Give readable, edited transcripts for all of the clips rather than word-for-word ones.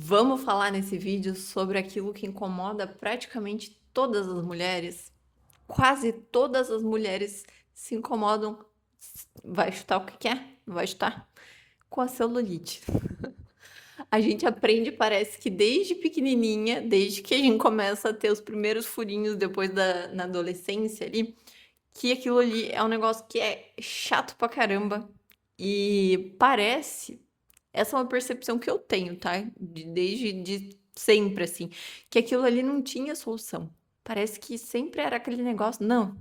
Vamos falar nesse vídeo sobre aquilo que incomoda praticamente todas as mulheres. Quase todas as mulheres se incomodam. Vai chutar o que quer? Vai chutar? Com a celulite. A gente aprende, parece que desde pequenininha, desde que a gente começa a ter os primeiros furinhos depois na adolescência ali, que aquilo ali é um negócio que é chato pra caramba. E parece, essa é uma percepção que eu tenho, tá? Desde de sempre, assim, que aquilo ali não tinha solução. Parece que sempre era aquele negócio, não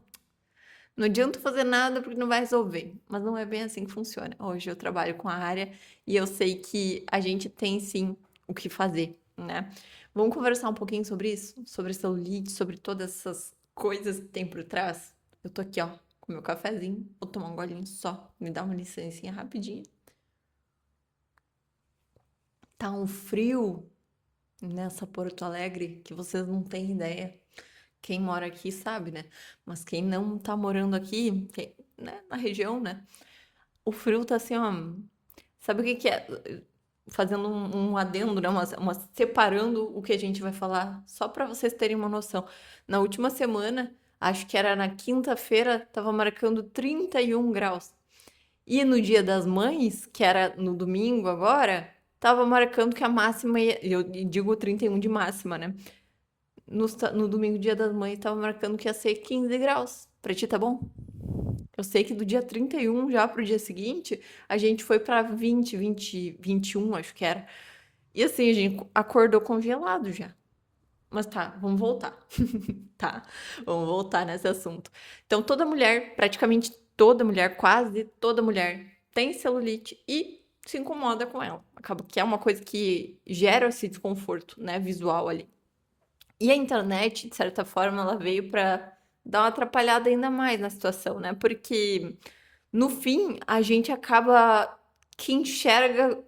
adianta fazer nada porque não vai resolver. Mas não é bem assim que funciona. Hoje eu trabalho com a área e eu sei que a gente tem sim o que fazer, né? Vamos conversar um pouquinho sobre isso? Sobre celulite, sobre todas essas coisas que tem por trás? Eu tô aqui, ó, com meu cafezinho. Vou tomar um golinho só. Me dá uma licencinha rapidinho. Tá um frio nessa Porto Alegre que vocês não têm ideia. Quem mora aqui sabe, né? Mas quem não tá morando aqui, né, na região, né? O frio tá assim, ó. Sabe o que que é? Fazendo um adendo, né? Separando o que a gente vai falar, só para vocês terem uma noção. Na última semana, acho que era na quinta-feira, tava marcando 31 graus. E no Dia das Mães, que era no domingo agora, tava marcando que a máxima ia, eu digo 31 de máxima, né? No domingo, Dia das Mães, tava marcando que ia ser 15 graus. Pra ti tá bom? Eu sei que do dia 31 já pro dia seguinte, a gente foi pra 21, acho que era. E assim, a gente acordou congelado já. Mas tá, vamos voltar. Tá, vamos voltar nesse assunto. Então, toda mulher, praticamente toda mulher, quase toda mulher, tem celulite e se incomoda com ela. Acaba que é uma coisa que gera esse desconforto, né, visual ali. E a internet, de certa forma, ela veio para dar uma atrapalhada ainda mais na situação, né? Porque no fim a gente acaba que enxerga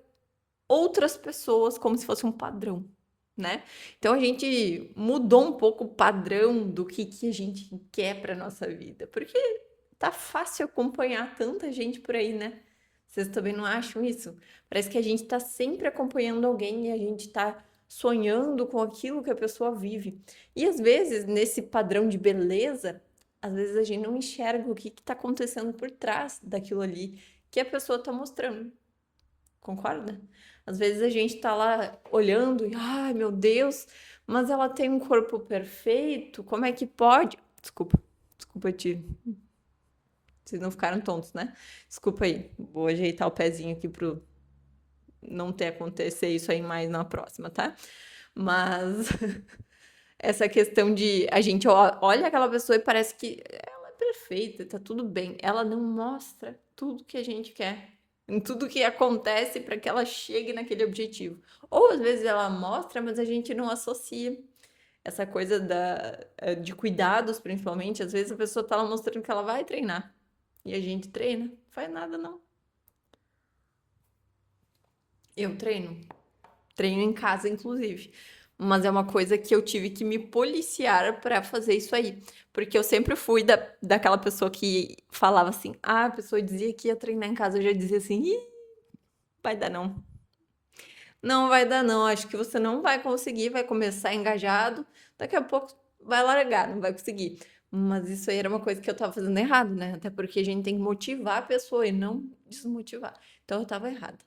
outras pessoas como se fosse um padrão, né? Então a gente mudou um pouco o padrão do que a gente quer para nossa vida, porque tá fácil acompanhar tanta gente por aí, né? Vocês também não acham isso? Parece que a gente tá sempre acompanhando alguém e a gente tá sonhando com aquilo que a pessoa vive. E às vezes, nesse padrão de beleza, às vezes a gente não enxerga o que tá acontecendo por trás daquilo ali que a pessoa tá mostrando. Concorda? Às vezes a gente tá lá olhando e, ai meu Deus, mas ela tem um corpo perfeito, como é que pode? Desculpa, Ti. Vocês não ficaram tontos, né? Desculpa aí. Vou ajeitar o pezinho aqui pro não ter acontecer isso aí mais na próxima, tá? Mas essa questão de a gente olha aquela pessoa e parece que ela é perfeita, tá tudo bem. Ela não mostra tudo que a gente quer, em tudo que acontece para que ela chegue naquele objetivo. Ou às vezes ela mostra, mas a gente não associa essa coisa de cuidados, principalmente. Às vezes a pessoa tá lá mostrando que ela vai treinar e a gente treina, não faz nada não. Eu treino em casa, inclusive. Mas é uma coisa que eu tive que me policiar para fazer isso aí. Porque eu sempre fui daquela pessoa que falava assim: ah, a pessoa dizia que ia treinar em casa, eu já dizia assim: ih, vai dar não. Não vai dar não, acho que você não vai conseguir, vai começar engajado, daqui a pouco vai largar, não vai conseguir. Mas isso aí era uma coisa que eu tava fazendo errado, né? Até porque a gente tem que motivar a pessoa e não desmotivar. Então eu tava errada.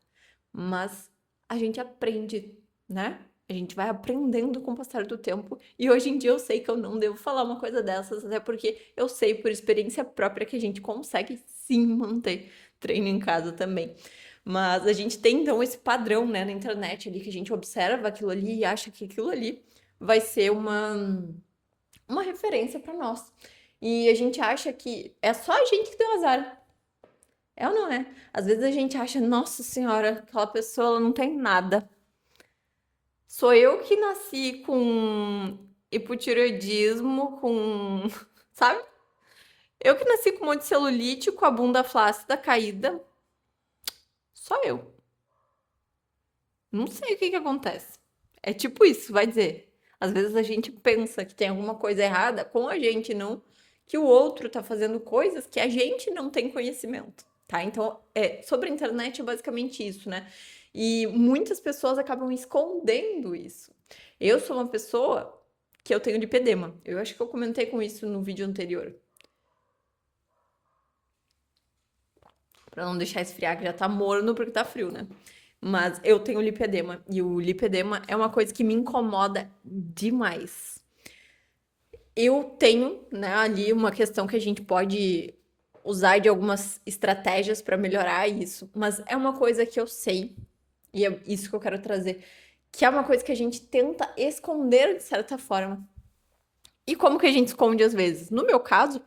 Mas a gente aprende, né? A gente vai aprendendo com o passar do tempo. E hoje em dia eu sei que eu não devo falar uma coisa dessas, até porque eu sei por experiência própria que a gente consegue sim manter treino em casa também. Mas a gente tem então esse padrão, né, na internet ali, que a gente observa aquilo ali e acha que aquilo ali vai ser uma referência para nós. E a gente acha que é só a gente que deu azar. É ou não é? Às vezes a gente acha, nossa senhora, aquela pessoa ela não tem nada. Sou eu que nasci com hipotireoidismo, com. Sabe? Eu que nasci com um monte de celulite, com a bunda flácida caída. Só eu. Não sei o que que acontece. É tipo isso, vai dizer. Às vezes a gente pensa que tem alguma coisa errada com a gente, não que o outro tá fazendo coisas que a gente não tem conhecimento, tá? Então, sobre a internet é basicamente isso, né? E muitas pessoas acabam escondendo isso. Eu sou uma pessoa que eu tenho lipedema. Eu acho que eu comentei com isso no vídeo anterior. Pra não deixar esfriar, que já tá morno porque tá frio, né? Mas eu tenho lipedema. E o lipedema é uma coisa que me incomoda demais. Eu tenho, né, ali uma questão que a gente pode usar de algumas estratégias para melhorar isso, mas é uma coisa que eu sei, e é isso que eu quero trazer, que é uma coisa que a gente tenta esconder de certa forma. E como que a gente esconde às vezes? No meu caso,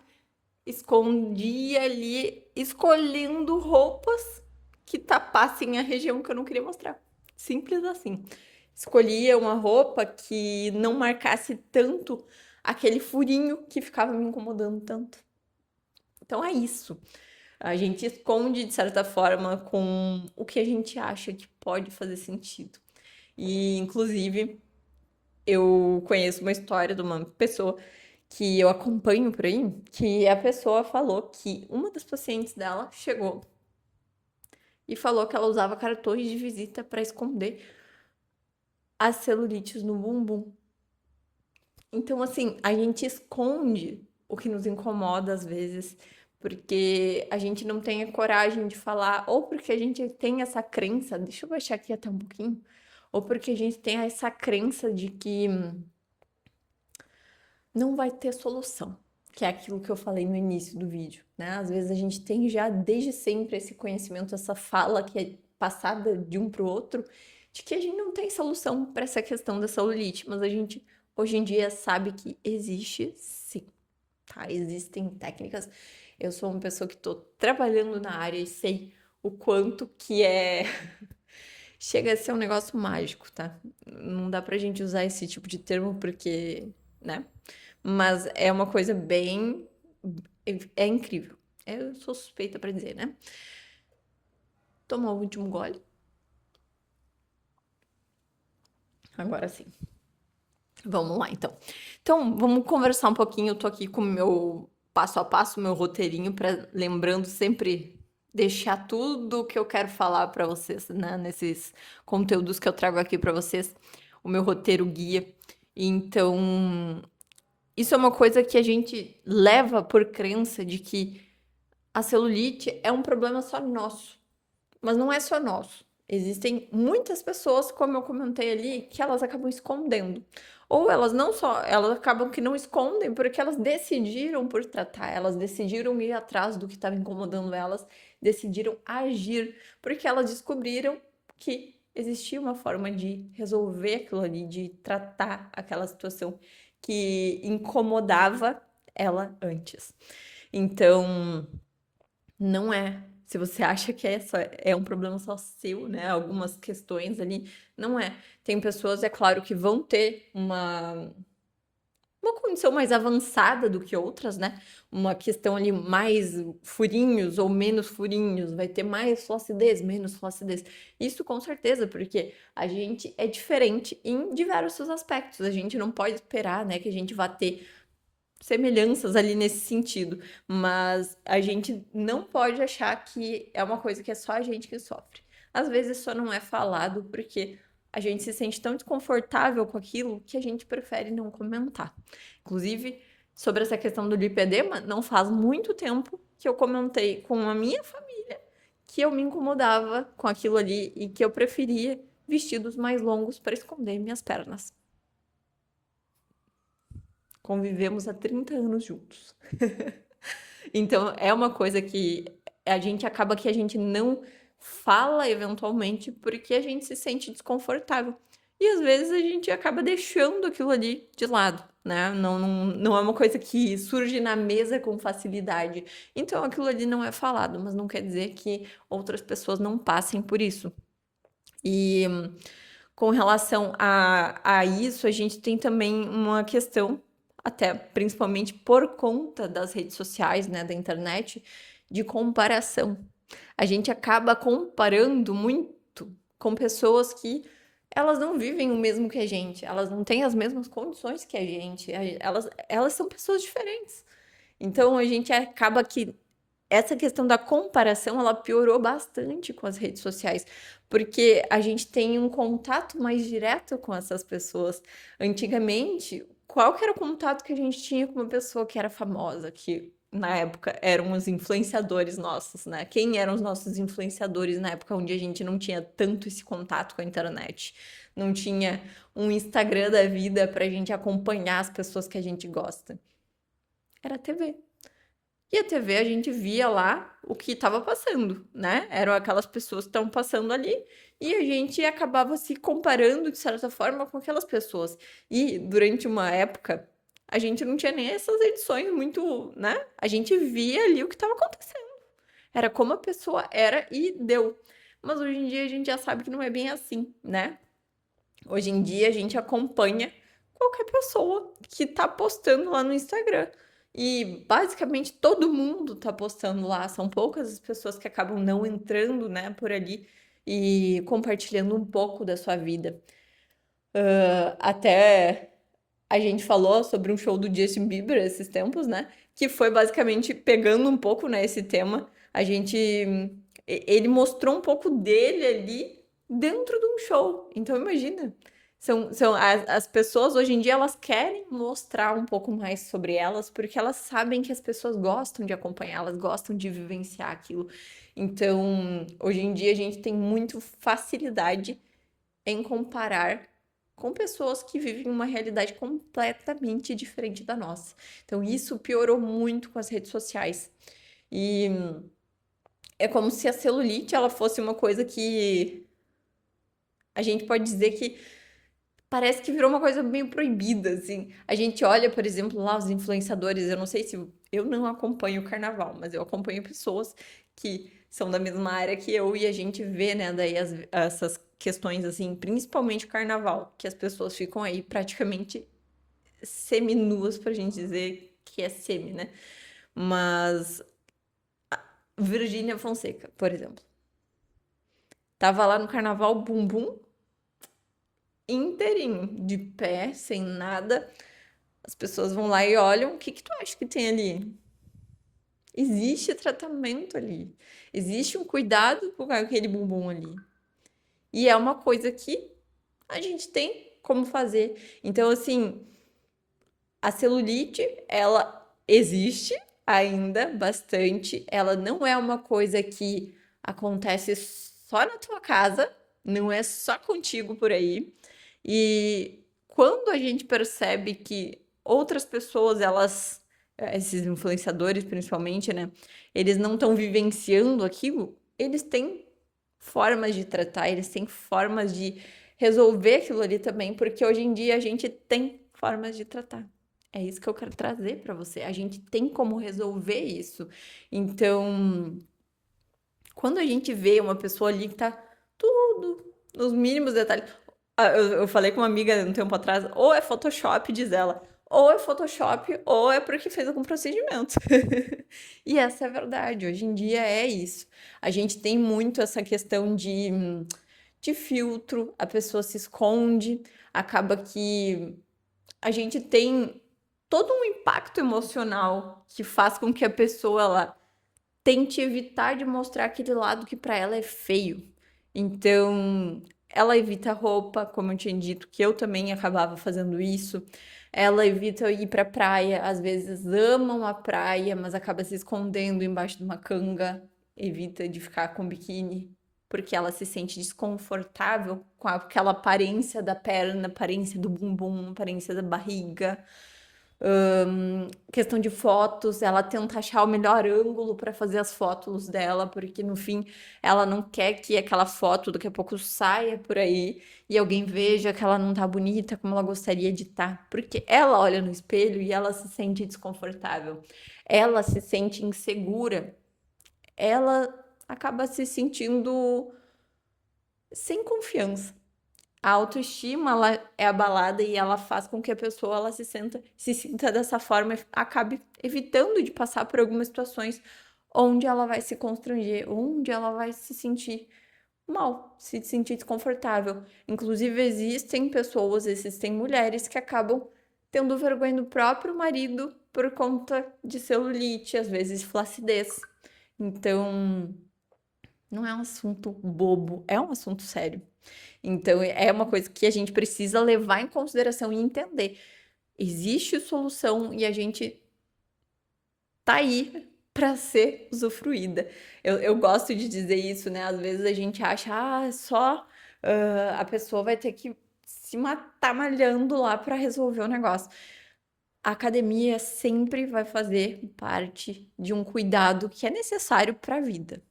escondi ali escolhendo roupas que tapassem a região que eu não queria mostrar. Simples assim. Escolhia uma roupa que não marcasse tanto aquele furinho que ficava me incomodando tanto. Então é isso. A gente esconde de certa forma com o que a gente acha que pode fazer sentido. E inclusive eu conheço uma história de uma pessoa que eu acompanho por aí, que a pessoa falou que uma das pacientes dela chegou e falou que ela usava cartões de visita para esconder as celulites no bumbum. Então, assim, a gente esconde o que nos incomoda às vezes, porque a gente não tem a coragem de falar, ou porque a gente tem essa crença, deixa eu baixar aqui até um pouquinho, ou porque a gente tem essa crença de que não vai ter solução, que é aquilo que eu falei no início do vídeo, né? Às vezes a gente tem já desde sempre esse conhecimento, essa fala que é passada de um para o outro, de que a gente não tem solução para essa questão da celulite, mas a gente hoje em dia sabe que existe sim, tá? Existem técnicas. Eu sou uma pessoa que estou trabalhando na área e sei o quanto que é. Chega a ser um negócio mágico, tá? Não dá pra gente usar esse tipo de termo porque, né? Mas é uma coisa bem. É incrível. Eu sou suspeita pra dizer, né? Tomar o último gole. Agora sim. Vamos lá, então. Então, vamos conversar um pouquinho. Eu tô aqui com o meu passo a passo, meu roteirinho, para lembrando sempre deixar tudo que eu quero falar para vocês, né? Nesses conteúdos que eu trago aqui para vocês, o meu roteiro guia. Então, isso é uma coisa que a gente leva por crença de que a celulite é um problema só nosso, mas não é só nosso. Existem muitas pessoas, como eu comentei ali, que elas acabam escondendo. Ou elas não só, elas acabam que não escondem porque elas decidiram por tratar, elas decidiram ir atrás do que estava incomodando elas, decidiram agir, porque elas descobriram que existia uma forma de resolver aquilo ali, de tratar aquela situação que incomodava ela antes. Então, não é. Se você acha que é um problema só seu, né? Algumas questões ali, não é. Tem pessoas, é claro, que vão ter uma condição mais avançada do que outras, né? Uma questão ali mais furinhos ou menos furinhos, vai ter mais flacidez, menos flacidez. Isso com certeza, porque a gente é diferente em diversos aspectos. A gente não pode esperar, né, que a gente vá ter semelhanças ali nesse sentido, mas a gente não pode achar que é uma coisa que é só a gente que sofre. Às vezes só não é falado porque a gente se sente tão desconfortável com aquilo que a gente prefere não comentar. Inclusive, sobre essa questão do lipedema, não faz muito tempo que eu comentei com a minha família que eu me incomodava com aquilo ali e que eu preferia vestidos mais longos para esconder minhas pernas. Convivemos há 30 anos juntos. Então, é uma coisa que a gente acaba que a gente não fala eventualmente porque a gente se sente desconfortável. E às vezes a gente acaba deixando aquilo ali de lado, né? Não é uma coisa que surge na mesa com facilidade. Então aquilo ali não é falado, mas não quer dizer que outras pessoas não passem por isso. E com relação a isso, a gente tem também uma questão, até principalmente por conta das redes sociais, né, da internet, de comparação. A gente acaba comparando muito com pessoas que elas não vivem o mesmo que a gente, elas não têm as mesmas condições que a gente, elas são pessoas diferentes. Então a gente acaba que essa questão da comparação, ela piorou bastante com as redes sociais, porque a gente tem um contato mais direto com essas pessoas. Antigamente, qual que era o contato que a gente tinha com uma pessoa que era famosa, que na época eram os influenciadores nossos, né? Quem eram os nossos influenciadores na época onde a gente não tinha tanto esse contato com a internet? Não tinha um Instagram da vida pra gente acompanhar as pessoas que a gente gosta. Era a TV. E a TV a gente via lá o que estava passando, né? Eram aquelas pessoas que estavam passando ali e a gente acabava se comparando de certa forma com aquelas pessoas. E durante uma época a gente não tinha nem essas edições muito, né? A gente via ali o que estava acontecendo. Era como a pessoa era e deu. Mas hoje em dia a gente já sabe que não é bem assim, né? Hoje em dia a gente acompanha qualquer pessoa que tá postando lá no Instagram. E basicamente todo mundo tá postando lá. São poucas as pessoas que acabam não entrando, né, por ali e compartilhando um pouco da sua vida. Até a gente falou sobre um show do Justin Bieber esses tempos, né? Que foi basicamente pegando um pouco, né, esse tema. Ele mostrou um pouco dele ali dentro de um show. Então imagina. As pessoas hoje em dia elas querem mostrar um pouco mais sobre elas porque elas sabem que as pessoas gostam de acompanhar, elas gostam de vivenciar aquilo. Então, hoje em dia a gente tem muito facilidade em comparar com pessoas que vivem uma realidade completamente diferente da nossa. Então, isso piorou muito com as redes sociais. E é como se a celulite ela fosse uma coisa que a gente pode dizer que parece que virou uma coisa meio proibida, assim. A gente olha, por exemplo, lá os influenciadores, eu não sei se eu não acompanho o carnaval, mas eu acompanho pessoas que são da mesma área que eu e a gente vê, né, daí essas questões assim, principalmente o carnaval, que as pessoas ficam aí praticamente semi-nuas pra gente dizer que é semi, né? Mas Virgínia Fonseca, por exemplo, tava lá no carnaval bumbum inteirinho, de pé, sem nada. As pessoas vão lá e olham, o que que tu acha que tem ali? Existe tratamento ali. Existe um cuidado com aquele bumbum ali. E é uma coisa que a gente tem como fazer. Então, assim, a celulite, ela existe ainda bastante. Ela não é uma coisa que acontece só na tua casa, não é só contigo por aí. E quando a gente percebe que outras pessoas, esses influenciadores principalmente, né, eles não estão vivenciando aquilo, eles têm formas de tratar, eles têm formas de resolver aquilo ali também, porque hoje em dia a gente tem formas de tratar. É isso que eu quero trazer para você. A gente tem como resolver isso. Então, quando a gente vê uma pessoa ali que tá tudo nos mínimos detalhes. Eu falei com uma amiga um tempo atrás, ou é Photoshop, diz ela, ou é Photoshop, ou é porque fez algum procedimento. E essa é a verdade, hoje em dia é isso. A gente tem muito essa questão de filtro, a pessoa se esconde, acaba que a gente tem todo um impacto emocional que faz com que a pessoa ela tente evitar de mostrar aquele lado que para ela é feio. Então, ela evita roupa, como eu tinha dito, que eu também acabava fazendo isso. Ela evita ir pra praia, às vezes amam a praia, mas acaba se escondendo embaixo de uma canga, evita de ficar com biquíni, porque ela se sente desconfortável com aquela aparência da perna, aparência do bumbum, aparência da barriga. Questão de fotos, ela tenta achar o melhor ângulo para fazer as fotos dela, porque no fim ela não quer que aquela foto daqui a pouco saia por aí e alguém veja que ela não tá bonita como ela gostaria de estar, porque ela olha no espelho e ela se sente desconfortável, ela se sente insegura, ela acaba se sentindo sem confiança. A autoestima ela é abalada e ela faz com que a pessoa ela se sinta dessa forma e acabe evitando de passar por algumas situações onde ela vai se constranger, onde ela vai se sentir mal, se sentir desconfortável. Inclusive existem pessoas, existem mulheres que acabam tendo vergonha do próprio marido por conta de celulite, às vezes flacidez. Então, não é um assunto bobo, é um assunto sério. Então, é uma coisa que a gente precisa levar em consideração e entender. Existe solução e a gente tá aí para ser usufruída. Eu gosto de dizer isso, né? Às vezes a gente acha, só a pessoa vai ter que se matar malhando lá para resolver o negócio. A academia sempre vai fazer parte de um cuidado que é necessário para a vida.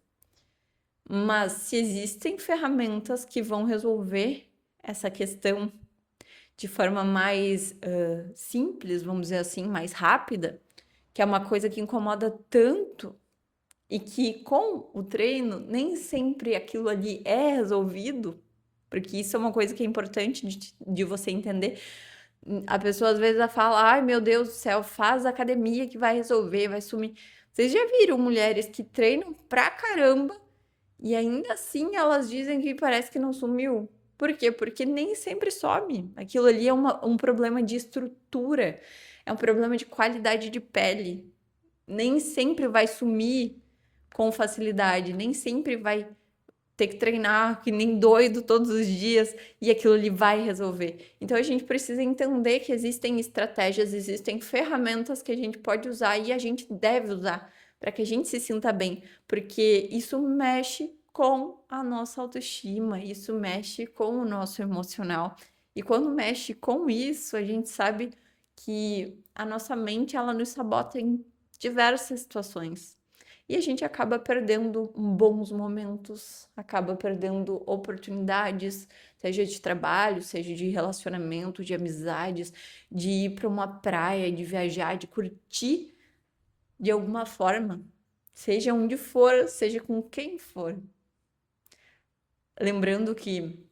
Mas se existem ferramentas que vão resolver essa questão de forma mais simples, vamos dizer assim, mais rápida, que é uma coisa que incomoda tanto e que com o treino nem sempre aquilo ali é resolvido, porque isso é uma coisa que é importante de você entender. A pessoa às vezes fala, ai meu Deus do céu, faz academia que vai resolver, vai sumir. Vocês já viram mulheres que treinam pra caramba e ainda assim elas dizem que parece que não sumiu? Por quê? Porque nem sempre some. Aquilo ali é um problema de estrutura, é um problema de qualidade de pele. Nem sempre vai sumir com facilidade, nem sempre vai ter que treinar que nem doido todos os dias e aquilo ali vai resolver. Então a gente precisa entender que existem estratégias, existem ferramentas que a gente pode usar e a gente deve usar para que a gente se sinta bem, porque isso mexe com a nossa autoestima, isso mexe com o nosso emocional. E quando mexe com isso, a gente sabe que a nossa mente ela nos sabota em diversas situações. E a gente acaba perdendo bons momentos, acaba perdendo oportunidades, seja de trabalho, seja de relacionamento, de amizades, de ir para uma praia, de viajar, de curtir de alguma forma, seja onde for, seja com quem for. Lembrando que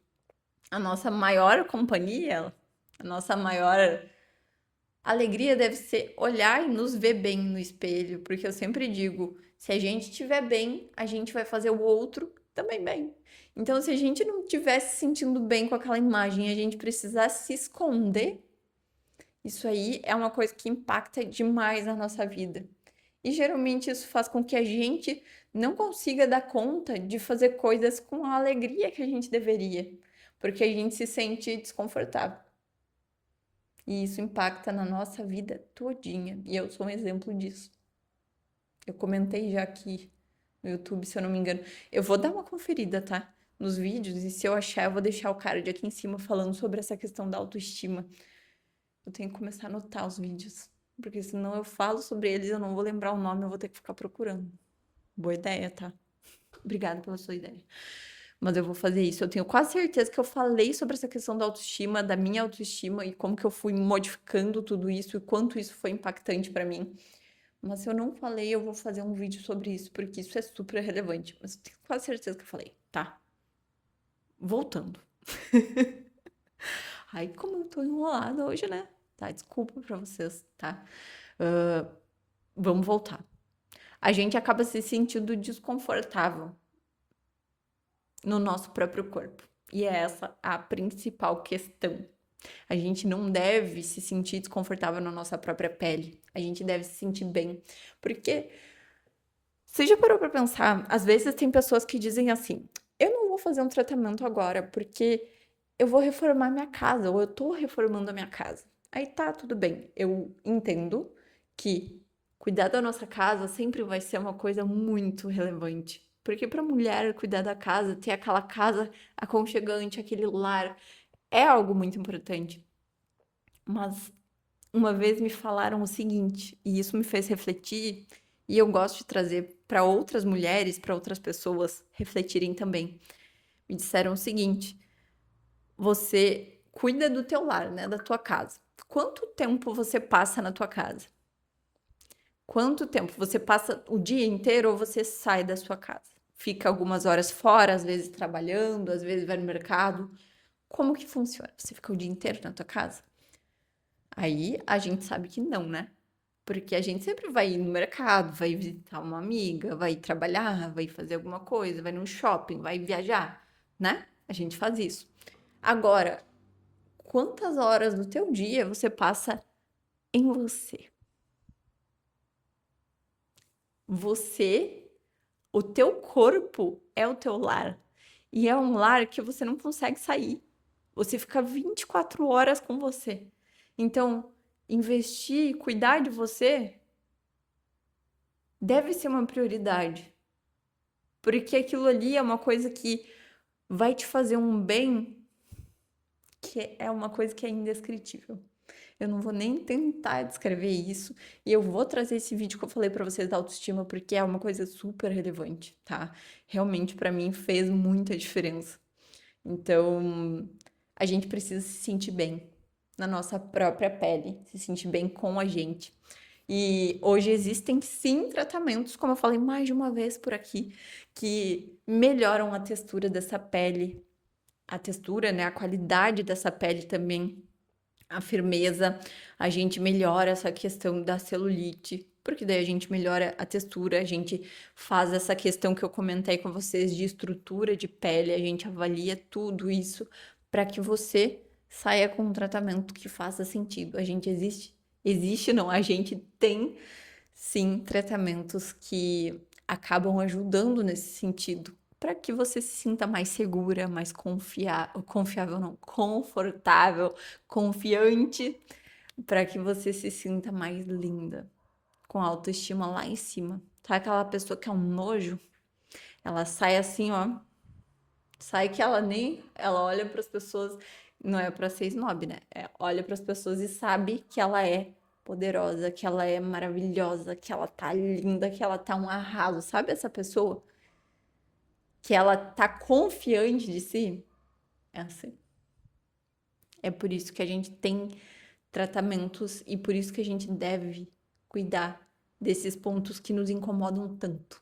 a nossa maior companhia, a nossa maior alegria deve ser olhar e nos ver bem no espelho, porque eu sempre digo, se a gente estiver bem, a gente vai fazer o outro também bem. Então, se a gente não estiver se sentindo bem com aquela imagem, a gente precisar se esconder, isso aí é uma coisa que impacta demais na nossa vida. E geralmente isso faz com que a gente não consiga dar conta de fazer coisas com a alegria que a gente deveria, porque a gente se sente desconfortável. E isso impacta na nossa vida todinha. E eu sou um exemplo disso. Eu comentei já aqui no YouTube, se eu não me engano. Eu vou dar uma conferida, tá? Nos vídeos, e se eu achar, eu vou deixar o card aqui em cima falando sobre essa questão da autoestima. Eu tenho que começar a anotar os vídeos, porque senão eu falo sobre eles, eu não vou lembrar o nome, eu vou ter que ficar procurando. Boa ideia, tá? Obrigada pela sua ideia. Mas eu vou fazer isso. Eu tenho quase certeza que eu falei sobre essa questão da autoestima, da minha autoestima e como que eu fui modificando tudo isso e quanto isso foi impactante pra mim. Mas se eu não falei, eu vou fazer um vídeo sobre isso, porque isso é super relevante. Mas eu tenho quase certeza que eu falei, tá? Voltando. Ai, como eu tô enrolada hoje, né? Tá, desculpa pra vocês, tá? Ah, vamos voltar. A gente acaba se sentindo desconfortável no nosso próprio corpo. E é essa a principal questão. A gente não deve se sentir desconfortável na nossa própria pele. A gente deve se sentir bem. Porque você já parou pra pensar? Às vezes tem pessoas que dizem assim: eu não vou fazer um tratamento agora porque eu vou reformar minha casa ou eu tô reformando a minha casa. Aí tá, tudo bem. Eu entendo que cuidar da nossa casa sempre vai ser uma coisa muito relevante. Porque para mulher cuidar da casa, ter aquela casa aconchegante, aquele lar, é algo muito importante. Mas uma vez me falaram o seguinte, e isso me fez refletir, e eu gosto de trazer para outras mulheres, para outras pessoas refletirem também. Me disseram o seguinte: você cuida do teu lar, né, da tua casa. Quanto tempo você passa na tua casa? Quanto tempo você passa o dia inteiro ou você sai da sua casa? Fica algumas horas fora, às vezes trabalhando, às vezes vai no mercado. Como que funciona? Você fica o dia inteiro na tua casa? Aí a gente sabe que não, né? Porque a gente sempre vai ir no mercado, vai visitar uma amiga, vai trabalhar, vai fazer alguma coisa, vai num shopping, vai viajar, né? A gente faz isso. Agora, quantas horas do teu dia você passa em você? Você O teu corpo é o teu lar. E é um lar que você não consegue sair. Você fica 24 horas com você. Então, investir e cuidar de você deve ser uma prioridade. Porque aquilo ali é uma coisa que vai te fazer um bem que é uma coisa que é indescritível. Eu não vou nem tentar descrever isso e eu vou trazer esse vídeo que eu falei pra vocês da autoestima porque é uma coisa super relevante, tá? Realmente pra mim fez muita diferença. Então, a gente precisa se sentir bem na nossa própria pele, se sentir bem com a gente. E hoje existem sim tratamentos, como eu falei mais de uma vez por aqui, que melhoram a textura dessa pele, a textura, né, a qualidade dessa pele também, a firmeza, a gente melhora essa questão da celulite, porque daí a gente melhora a textura, a gente faz essa questão que eu comentei com vocês de estrutura de pele, a gente avalia tudo isso para que você saia com um tratamento que faça sentido. A gente existe não, a gente tem sim tratamentos que acabam ajudando nesse sentido para que você se sinta mais segura, mais confiável não, confortável, confiante, para que você se sinta mais linda, com a autoestima lá em cima. Sabe aquela pessoa que é um nojo? Ela sai assim, ó, sai que ela olha para as pessoas, não é para ser snob, né? Olha para as pessoas e sabe que ela é poderosa, que ela é maravilhosa, que ela tá linda, que ela tá um arraso. Sabe essa pessoa? Que ela tá confiante de si? É assim. É por isso que a gente tem tratamentos e por isso que a gente deve cuidar desses pontos que nos incomodam tanto.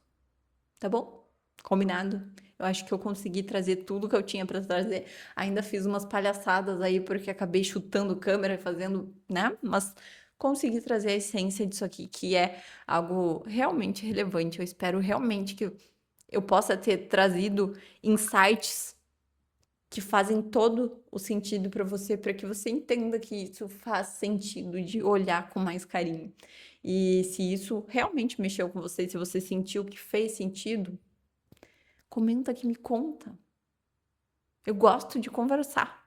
Tá bom? Combinado? Eu acho que eu consegui trazer tudo que eu tinha para trazer. Ainda fiz umas palhaçadas aí porque acabei chutando câmera, fazendo, né? Mas consegui trazer a essência disso aqui, que é algo realmente relevante. Eu espero realmente que eu possa ter trazido insights que fazem todo o sentido para que você entenda que isso faz sentido de olhar com mais carinho. E se isso realmente mexeu com você, se você sentiu que fez sentido, comenta que me conta. Eu gosto de conversar.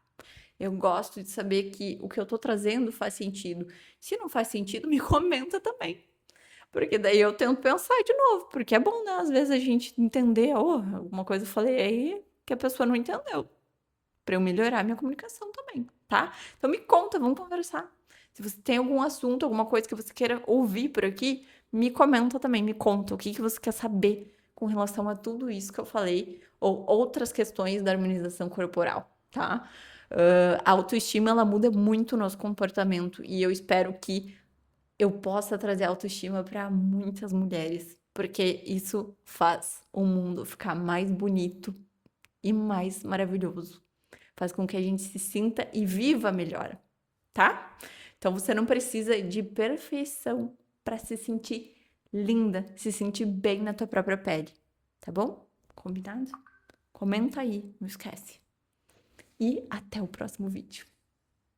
Eu gosto de saber que o que eu tô trazendo faz sentido. Se não faz sentido, me comenta também. Porque daí eu tento pensar de novo. Porque é bom, né? Às vezes a gente entender, oh, alguma coisa eu falei aí que a pessoa não entendeu. Para eu melhorar minha comunicação também, tá? Então me conta, vamos conversar. Se você tem algum assunto, alguma coisa que você queira ouvir por aqui, me comenta também, me conta o que você quer saber com relação a tudo isso que eu falei, ou outras questões da harmonização corporal, tá? A autoestima, ela muda muito o nosso comportamento e eu espero que eu possa trazer autoestima para muitas mulheres, porque isso faz o mundo ficar mais bonito e mais maravilhoso. Faz com que a gente se sinta e viva melhor, tá? Então você não precisa de perfeição para se sentir linda, se sentir bem na tua própria pele, tá bom? Combinado? Comenta aí, não esquece. E até o próximo vídeo.